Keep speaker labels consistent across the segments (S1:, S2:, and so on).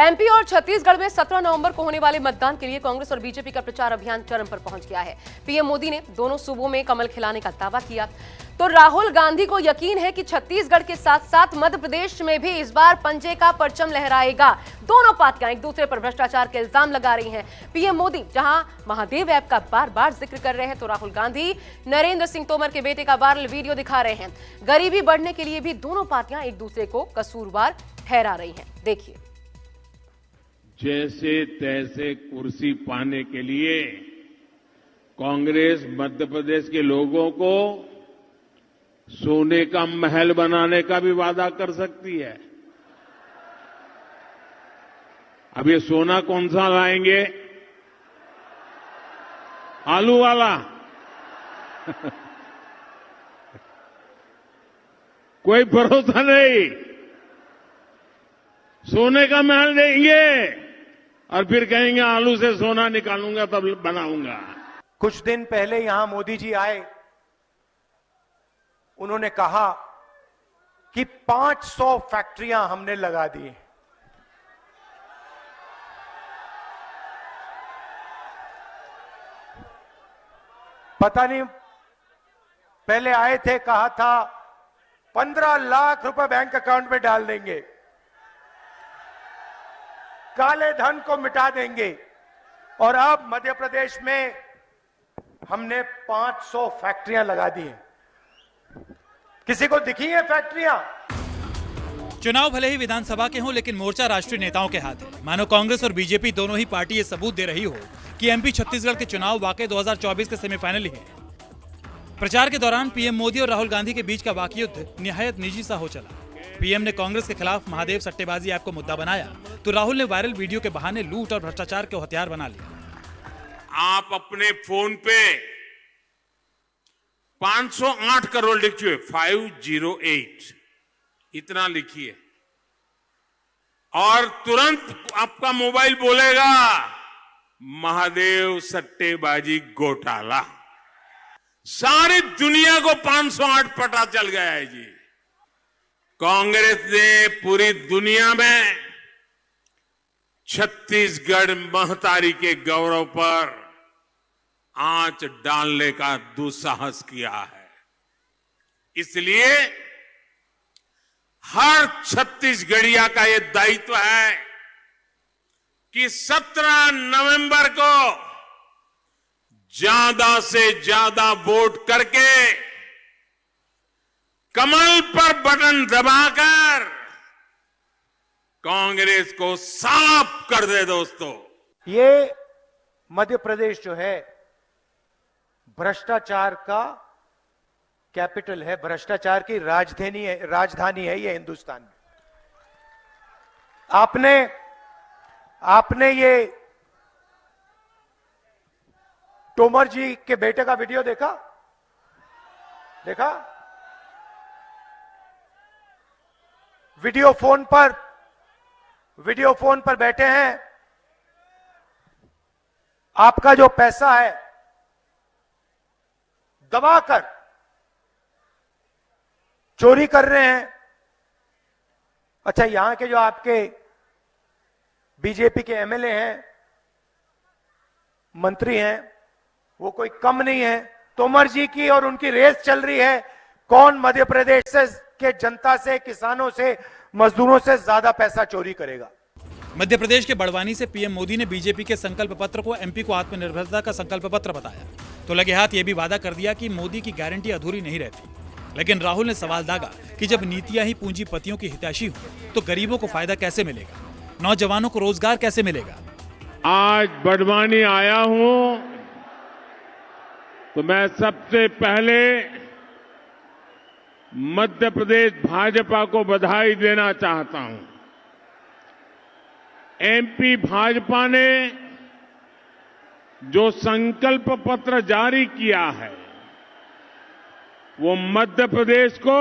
S1: MP और छत्तीसगढ़ में 17 नवंबर को होने वाले मतदान के लिए कांग्रेस और बीजेपी का प्रचार अभियान चरम पर पहुंच गया है। पीएम मोदी ने दोनों सूबों में कमल खिलाने का दावा किया, तो राहुल गांधी को यकीन है कि छत्तीसगढ़ के साथ साथ मध्य प्रदेश में भी इस बार पंजे का परचम लहराएगा। दोनों पार्टियां एक दूसरे पर भ्रष्टाचार के इल्जाम लगा रही हैं। पीएम मोदी जहां महादेव ऐप का बार बार जिक्र कर रहे हैं, तो राहुल गांधी नरेंद्र सिंह तोमर के बेटे का वायरल वीडियो दिखा रहे हैं। गरीबी बढ़ने के लिए भी दोनों पार्टियां एक दूसरे को कसूरवार ठहरा रही हैं। देखिए,
S2: जैसे तैसे कुर्सी पाने के लिए कांग्रेस मध्य प्रदेश के लोगों को सोने का महल बनाने का भी वादा कर सकती है। अब ये सोना कौन सा लाएंगे? आलू वाला? कोई भरोसा नहीं। सोने का महल देंगे और फिर कहेंगे आलू से सोना निकालूंगा तब बनाऊंगा।
S3: कुछ दिन पहले यहां मोदी जी आए, उन्होंने कहा कि 500 फैक्ट्रियां हमने लगा दी। पता नहीं, पहले आए थे कहा था 15 लाख रुपए बैंक अकाउंट में डाल देंगे, काले धन को मिटा देंगे, और अब मध्य प्रदेश में हमने 500 फैक्ट्रियां लगा दी हैं। किसी को दिखी है फैक्ट्रियां?
S4: चुनाव भले ही विधानसभा के हों, लेकिन मोर्चा राष्ट्रीय नेताओं के हाथ है। मानो कांग्रेस और बीजेपी दोनों ही पार्टी ये सबूत दे रही हो कि एमपी छत्तीसगढ़ के चुनाव वाकई 2024 के सेमीफाइनल ही है। प्रचार के दौरान पीएम मोदी और राहुल गांधी के बीच का वाकयुद्ध निहायत निजी सा हो चला। पीएम ने कांग्रेस के खिलाफ महादेव सट्टेबाजी ऐप को मुद्दा बनाया, तो राहुल ने वायरल वीडियो के बहाने लूट और भ्रष्टाचार को हथियार बना लिया।
S2: आप अपने फोन पे 508 करोड़ लिखिए, 508 इतना लिखिए, और तुरंत आपका मोबाइल बोलेगा महादेव सट्टेबाजी घोटाला। सारी दुनिया को 508 पता चल गया है जी। कांग्रेस ने पूरी दुनिया में छत्तीसगढ़ महतारी के गौरव पर आंच डालने का दुस्साहस किया है। इसलिए हर छत्तीसगढ़िया का यह दायित्व है कि 17 नवंबर को ज्यादा से ज्यादा वोट करके कमल पर बटन दबाकर कांग्रेस को साफ कर दे। दोस्तों,
S3: ये मध्य प्रदेश जो है भ्रष्टाचार का कैपिटल है, भ्रष्टाचार की राजधानी है ये हिंदुस्तान में। आपने ये तोमर जी के बेटे का वीडियो देखा? वीडियो फोन पर बैठे हैं, आपका जो पैसा है दबाकर चोरी कर रहे हैं। अच्छा, यहां के जो आपके बीजेपी के एमएलए हैं, मंत्री हैं, वो कोई कम नहीं है। तोमर जी की और उनकी रेस चल रही है, कौन मध्य प्रदेश के जनता से, किसानों से, मजदूरों से ज्यादा पैसा चोरी करेगा।
S4: मध्य प्रदेश के बड़वानी से पीएम मोदी ने बीजेपी के संकल्प पत्र को एमपी को आत्मनिर्भरता का संकल्प पत्र बताया, तो लगे हाथ ये भी वादा कर दिया कि मोदी की गारंटी अधूरी नहीं रहती। लेकिन राहुल ने सवाल दागा कि जब नीतियां ही पूंजीपतियों की हितैषी हो, तो गरीबों को फायदा कैसे मिलेगा, नौजवानों को रोजगार कैसे मिलेगा।
S2: आज बड़वानी आया हूं तो मैं सबसे पहले मध्य प्रदेश भाजपा को बधाई देना चाहता हूं। एमपी भाजपा ने जो संकल्प पत्र जारी किया है, वो मध्य प्रदेश को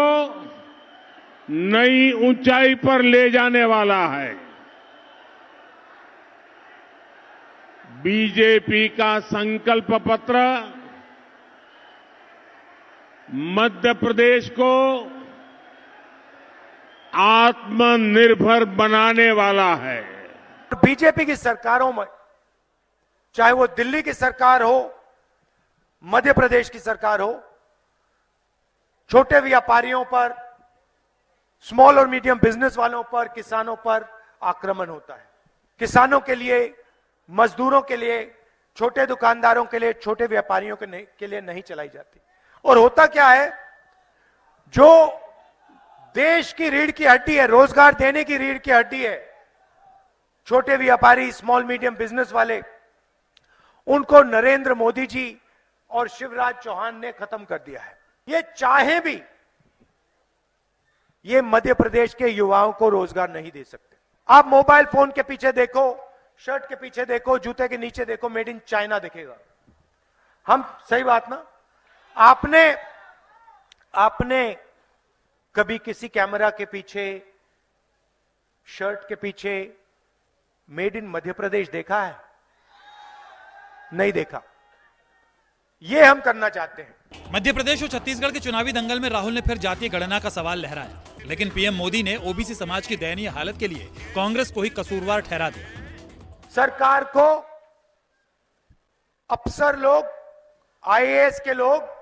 S2: नई ऊंचाई पर ले जाने वाला है। बीजेपी का संकल्प पत्र मध्य प्रदेश को आत्मनिर्भर बनाने वाला है।
S3: बीजेपी की सरकारों में, चाहे वो दिल्ली की सरकार हो, मध्य प्रदेश की सरकार हो, छोटे व्यापारियों पर, स्मॉल और मीडियम बिजनेस वालों पर, किसानों पर आक्रमण होता है। किसानों के लिए, मजदूरों के लिए, छोटे दुकानदारों के लिए, छोटे व्यापारियों के लिए नहीं चलाई जाती। और होता क्या है, जो देश की रीढ़ की हड्डी है, रोजगार देने की रीढ़ की हड्डी है, छोटे व्यापारी, स्मॉल मीडियम बिजनेस वाले, उनको नरेंद्र मोदी जी और शिवराज चौहान ने खत्म कर दिया है। ये चाहे भी ये मध्य प्रदेश के युवाओं को रोजगार नहीं दे सकते। आप मोबाइल फोन के पीछे देखो, शर्ट के पीछे देखो, जूते के नीचे देखो, मेड इन चाइना दिखेगा। हम, सही बात ना? आपने कभी किसी कैमरा के पीछे, शर्ट के पीछे मेड इन मध्य प्रदेश देखा है? नहीं देखा। ये हम करना चाहते हैं।
S4: मध्य प्रदेश और छत्तीसगढ़ के चुनावी दंगल में राहुल ने फिर जातीय गणना का सवाल लहराया, लेकिन पीएम मोदी ने ओबीसी समाज की दयनीय हालत के लिए कांग्रेस को ही कसूरवार ठहरा दिया।
S3: सरकार को अफसर लोग, आईएएस के लोग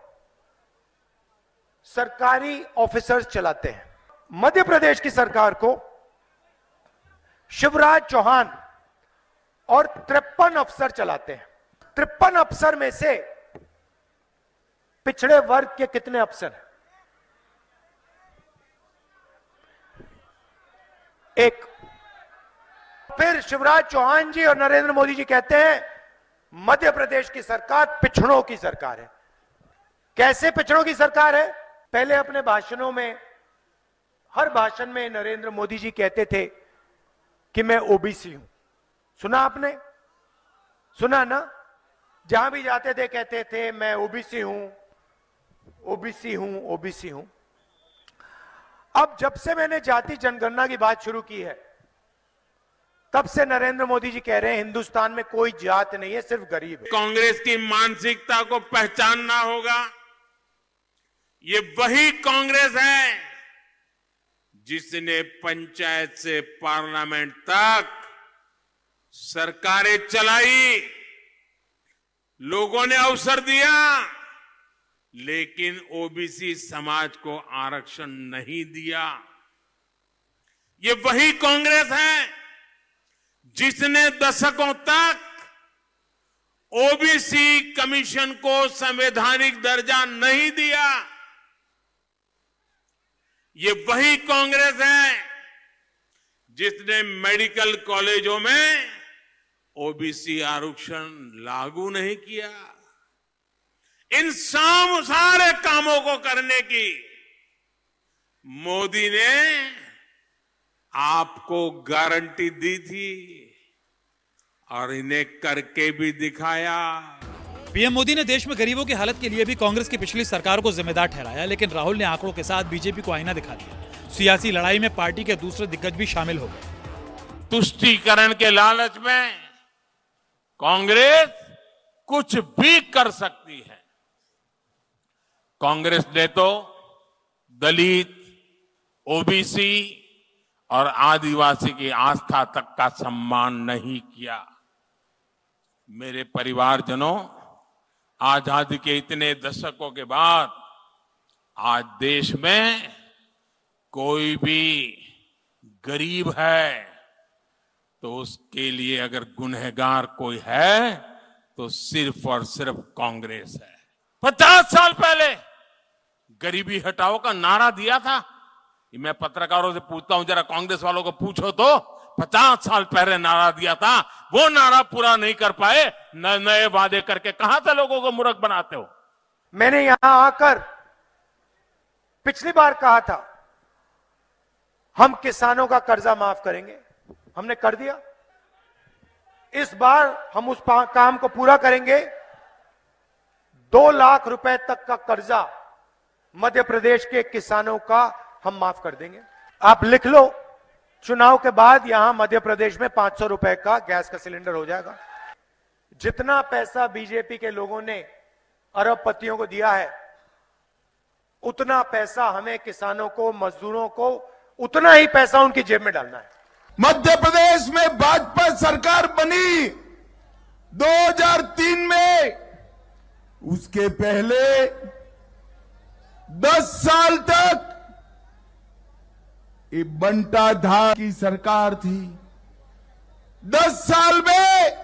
S3: सरकारी ऑफिसर्स चलाते हैं। मध्य प्रदेश की सरकार को शिवराज चौहान और 53 अफसर चलाते हैं। 53 अफसर में से पिछड़े वर्ग के कितने अफसर हैं? एक। फिर शिवराज चौहान जी और नरेंद्र मोदी जी कहते हैं मध्य प्रदेश की सरकार पिछड़ों की सरकार है। कैसे पिछड़ों की सरकार है? पहले अपने भाषणों में, हर भाषण में नरेंद्र मोदी जी कहते थे कि मैं ओबीसी हूं। सुना आपने? सुना ना? जहां भी जाते थे कहते थे मैं ओबीसी हूं, ओबीसी हूं, ओबीसी हूं। अब जब से मैंने जाति जनगणना की बात शुरू की है, तब से नरेंद्र मोदी जी कह रहे हैं हिंदुस्तान में कोई जात नहीं है, सिर्फ गरीब है।
S2: कांग्रेस की मानसिकता को पहचानना होगा। ये वही कांग्रेस है जिसने पंचायत से पार्लियामेंट तक सरकारें चलाई, लोगों ने अवसर दिया, लेकिन ओबीसी समाज को आरक्षण नहीं दिया। ये वही कांग्रेस है जिसने दशकों तक ओबीसी कमीशन को संवैधानिक दर्जा नहीं दिया। ये वही कांग्रेस है जिसने मेडिकल कॉलेजों में ओबीसी आरक्षण लागू नहीं किया। इन सारे कामों को करने की मोदी ने आपको गारंटी दी थी और इन्हें करके भी दिखाया।
S4: पीएम मोदी ने देश में गरीबों की हालत के लिए भी कांग्रेस की पिछली सरकार को जिम्मेदार ठहराया, लेकिन राहुल ने आंकड़ों के साथ बीजेपी को आईना दिखा दिया। सियासी लड़ाई में पार्टी के दूसरे दिग्गज भी शामिल हो गए।
S2: तुष्टीकरण के लालच में कांग्रेस कुछ भी कर सकती है। कांग्रेस ने तो दलित, ओबीसी और आदिवासी की आस्था तक का सम्मान नहीं किया। मेरे परिवारजनों, आजादी के इतने दशकों के बाद आज देश में कोई भी गरीब है तो उसके लिए अगर गुनहगार कोई है तो सिर्फ और सिर्फ कांग्रेस है। 50 साल पहले गरीबी हटाओ का नारा दिया था। मैं पत्रकारों से पूछता हूं, जरा कांग्रेस वालों को पूछो तो 50 साल पहले नारा दिया था, वो नारा पूरा नहीं कर पाए, नए वादे करके कहां से लोगों को मूर्ख बनाते हो।
S3: मैंने यहां आकर पिछली बार कहा था हम किसानों का कर्जा माफ करेंगे, हमने कर दिया। इस बार हम उस काम को पूरा करेंगे। 2 लाख रुपए तक का कर्जा मध्य प्रदेश के किसानों का हम माफ कर देंगे। आप लिख लो, चुनाव के बाद यहां मध्य प्रदेश में 500 रुपए का गैस का सिलेंडर हो जाएगा। जितना पैसा बीजेपी के लोगों ने अरबपतियों को दिया है, उतना पैसा हमें किसानों को, मजदूरों को, उतना ही पैसा उनकी जेब में डालना है।
S5: मध्य प्रदेश में भाजपा 2003 में, उसके पहले 10 साल तक ये बंटा धार की सरकार थी। 10 साल में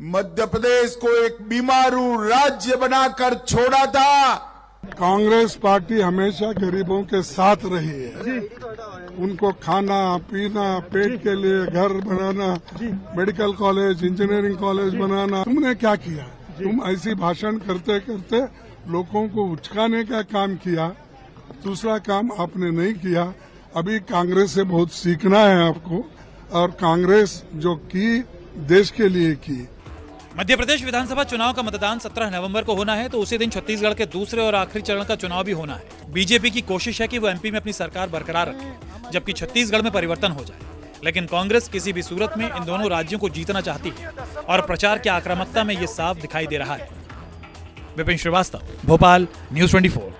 S5: मध्य प्रदेश को एक बीमारू राज्य बनाकर छोड़ा था।
S6: कांग्रेस पार्टी हमेशा गरीबों के साथ रही है। उनको खाना पीना, पेट के लिए घर बनाना, मेडिकल कॉलेज, इंजीनियरिंग कॉलेज बनाना। तुमने क्या किया? तुम ऐसी भाषण करते करते लोगों को उचकाने का काम किया। दूसरा काम आपने नहीं किया। अभी कांग्रेस से बहुत सीखना है आपको, और कांग्रेस जो की देश के लिए की।
S4: मध्य प्रदेश विधानसभा चुनाव का मतदान 17 नवंबर को होना है, तो उसी दिन छत्तीसगढ़ के दूसरे और आखिरी चरण का चुनाव भी होना है। बीजेपी की कोशिश है कि वो एमपी में अपनी सरकार बरकरार रखे, जबकि छत्तीसगढ़ में परिवर्तन हो जाए। लेकिन कांग्रेस किसी भी सूरत में इन दोनों राज्यों को जीतना चाहती है, और प्रचार की आक्रामकता में ये साफ दिखाई दे रहा है। विपिन श्रीवास्तव, भोपाल, न्यूज़ 24।